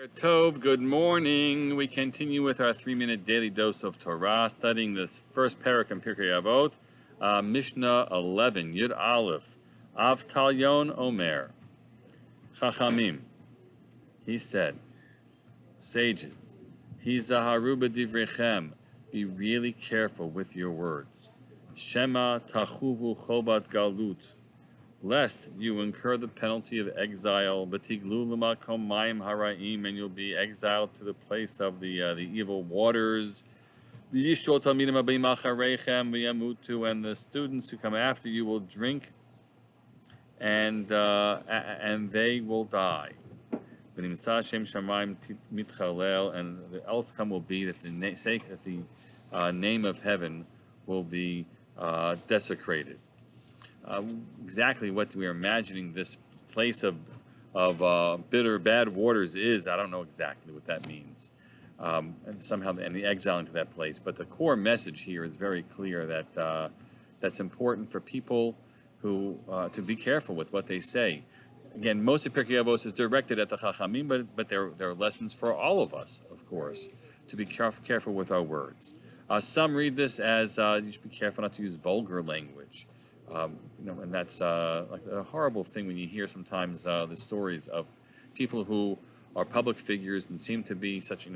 Tov, good morning. We continue with our 3-minute daily dose of Torah, studying the first parak in Pirkei Avot, Mishnah 11, Yud Aleph, Av Talyon Omer, Chachamim. He said, sages, Hizaharu b'divrechem, be really careful with your words. Shema tachuvu chobat galut, lest you incur the penalty of exile, v'tiglu l'makom mayim haraim, and you'll be exiled to the place of the evil waters. V'yishol talmidim abim achareichem v'yamutu, and the students who come after you will drink, and they will die. V'nimsa Hashem shamayim mitchalel, and the outcome will be that the name of heaven will be desecrated. Exactly what we are imagining this place of bitter, bad waters is, I don't know exactly what that means. And somehow, and the exiling to that place. But the core message here is very clear that that's important for people who to be careful with what they say. Again, most of Pirkei Avos is directed at the Chachamim, but there are lessons for all of us, of course, to be careful with our words. Some read this as you should be careful not to use vulgar language. And that's like a horrible thing when you hear sometimes the stories of people who are public figures and seem to be such,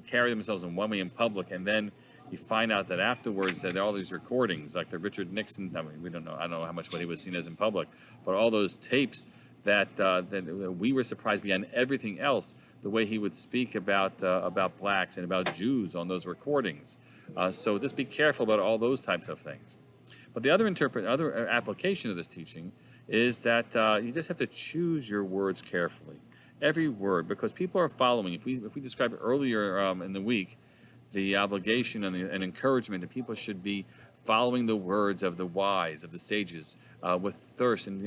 carry themselves in one way in public, and then you find out that afterwards that all these recordings, like the Richard Nixon, I don't know how much what he was seen as in public, but all those tapes that we were surprised beyond everything else, the way he would speak about blacks and about Jews on those recordings. So just be careful about all those types of things. But the other application of this teaching is that you just have to choose your words carefully. Every word, because people are following. If we described earlier in the week the obligation and encouragement that people should be following the words of the wise, of the sages, with thirst and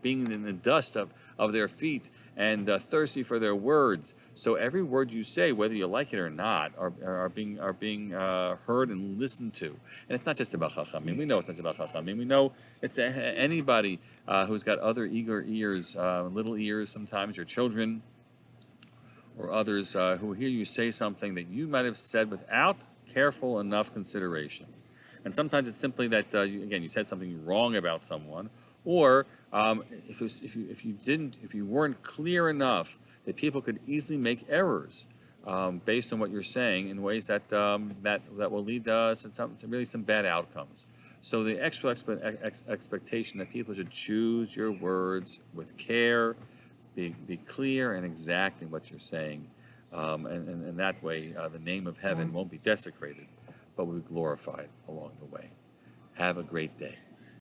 being in the dust of their feet and thirsty for their words. So every word you say, whether you like it or not, are being heard and listened to. And it's not just about Chachamim. We know it's not just about Chachamim. We know it's anybody who's got other eager ears, little ears sometimes, your children or others who hear you say something that you might have said without careful enough consideration. And sometimes it's simply that you said something wrong about someone, or if you weren't clear enough that people could easily make errors based on what you're saying in ways that will lead to really some bad outcomes. So the extra expectation that people should choose your words with care, be clear and exact in what you're saying. And that way, the name of heaven won't be desecrated, but will be glorified along the way. Have a great day.